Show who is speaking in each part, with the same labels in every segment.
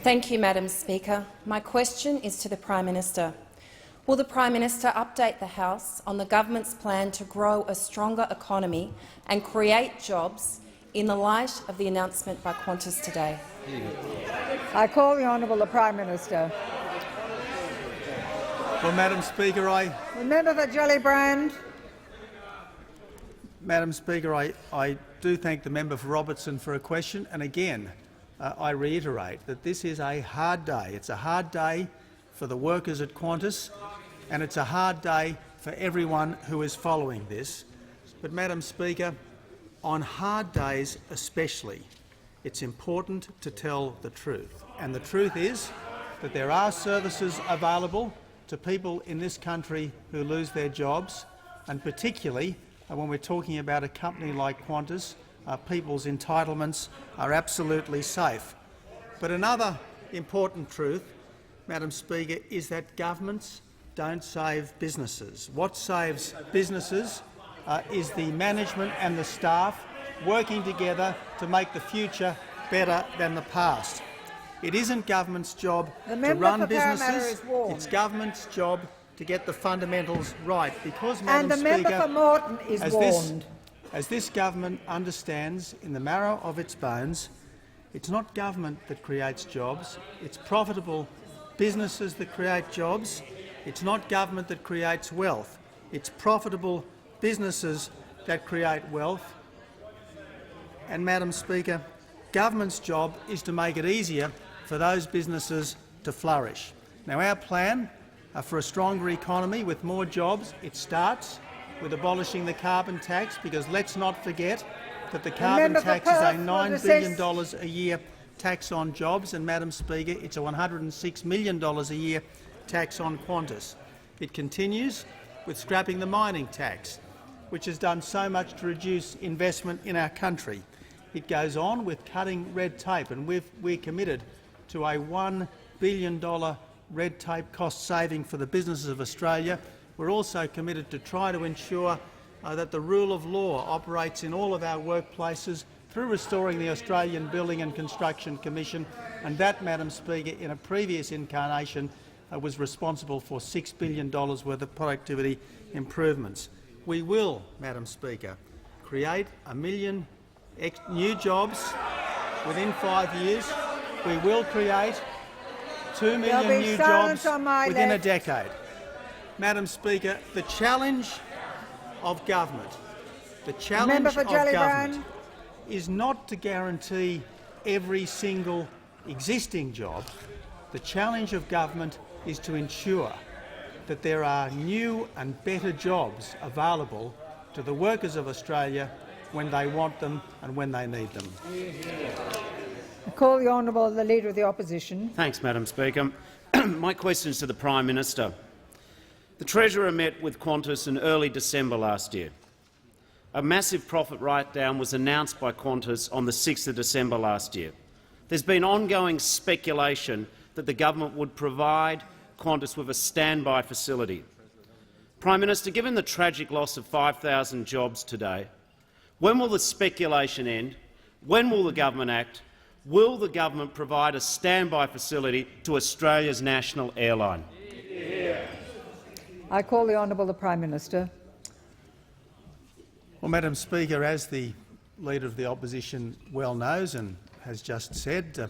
Speaker 1: Thank you, Madam Speaker. My question is to the Prime Minister. Will the Prime Minister update the House on the government's plan to grow a stronger economy and create jobs in the light of the announcement by Qantas today?
Speaker 2: I call the Honourable the Prime Minister.
Speaker 3: Well, Madam Speaker,
Speaker 2: The member for Gellibrand.
Speaker 3: Madam Speaker, I do thank the member for Robertson for a question, and again I reiterate that this is a hard day. It's a hard day for the workers at Qantas, and it's a hard day for everyone who is following this. But, Madam Speaker, on hard days especially, it's important to tell the truth. And the truth is that there are services available to people in this country who lose their jobs, and particularly when we're talking about a company like Qantas, people's entitlements are absolutely safe. But another important truth, Madam Speaker, is that governments don't save businesses. What saves businesses is the management and the staff working together to make the future better than the past. It isn't government's job to run businesses. It's government's job to get the fundamentals right. Because, Madam Speaker,
Speaker 2: and the member for Moreton is warned.
Speaker 3: As this government understands in the marrow of its bones, it's not government that creates jobs. It's profitable businesses that create jobs. It's not government that creates wealth. It's profitable businesses that create wealth. And, Madam Speaker, government's job is to make it easier for those businesses to flourish. Now, our plan for a stronger economy with more jobs, it starts with abolishing the carbon tax, because let's not forget that the carbon tax is a $9 billion a year tax on jobs, and, Madam Speaker, it's a $106 million a year tax on Qantas. It continues with scrapping the mining tax, which has done so much to reduce investment in our country. It goes on with cutting red tape, and we're committed to a $1 billion red tape cost saving for the businesses of Australia. We're also committed to try to ensure that the rule of law operates in all of our workplaces through restoring the Australian Building and Construction Commission, and that, Madam Speaker, in a previous incarnation was responsible for $6 billion worth of productivity improvements. We will, Madam Speaker, create 1 million new jobs within 5 years. We will create 2 million new jobs within a decade. Madam Speaker, the challenge of government, is not to guarantee every single existing job. The challenge of government is to ensure that there are new and better jobs available to the workers of Australia when they want them and when they need them.
Speaker 2: I call the Honourable the Leader of the Opposition.
Speaker 4: Thanks, Madam Speaker. My question is to the Prime Minister. The Treasurer met with Qantas in early December last year. A massive profit write-down was announced by Qantas on the 6th of December last year. There's been ongoing speculation that the government would provide Qantas with a standby facility. Prime Minister, given the tragic loss of 5,000 jobs today, when will the speculation end? When will the government act? Will the government provide a standby facility to Australia's national airline?
Speaker 2: I call the Honourable the Prime Minister.
Speaker 3: Well, Madam Speaker, as the Leader of the Opposition well knows and has just said,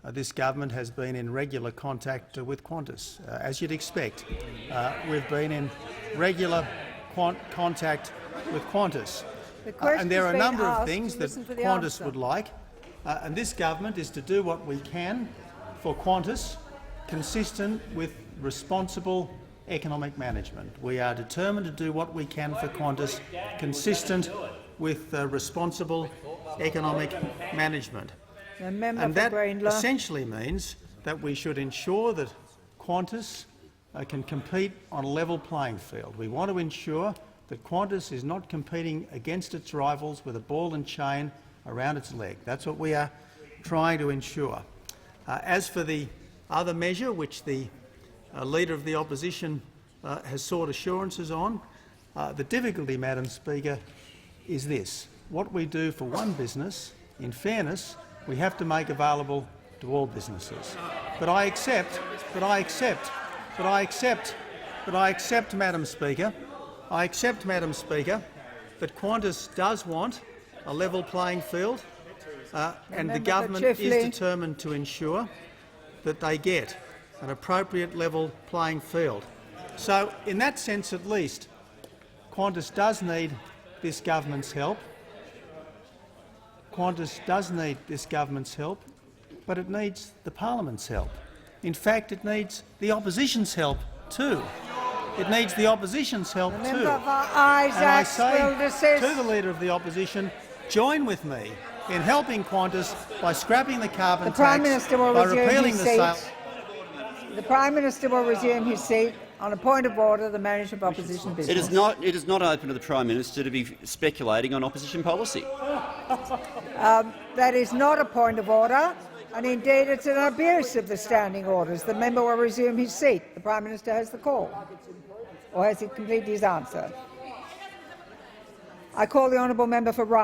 Speaker 3: this government has been in regular contact with Qantas. As you'd expect, we've been in regular contact with Qantas. And there are a number of things that Qantas would like, and this government is to do what we can for Qantas, consistent with responsible economic management. We are determined to do what we can for Qantas, consistent with responsible economic management. And that essentially means that we should ensure that Qantas can compete on a level playing field. We want to ensure that Qantas is not competing against its rivals with a ball and chain around its leg. That's what we are trying to ensure. As for the other measure, which the Leader of the Opposition has sought assurances on, the difficulty, Madam Speaker, is this. What we do for one business, in fairness, we have to make available to all businesses. But I accept, Madam Speaker, that Qantas does want a level playing field, and the government is determined to ensure that they get an appropriate level playing field. So, in that sense at least, Qantas does need this government's help. Qantas does need this government's help, but it needs the parliament's help. In fact, it needs the opposition's help too. It needs the opposition's help too. And I say to the Leader of the Opposition, join with me in helping Qantas by scrapping the carbon tax, by repealing the sale.
Speaker 2: The Prime Minister will resume his seat. On a point of order, the manager of opposition business.
Speaker 5: It is not open to the Prime Minister to be speculating on opposition policy.
Speaker 2: That is not a point of order, and indeed it's an abuse of the standing orders. The member will resume his seat. The Prime Minister has the call. Or has he completed his answer? I call the honourable member for Rye.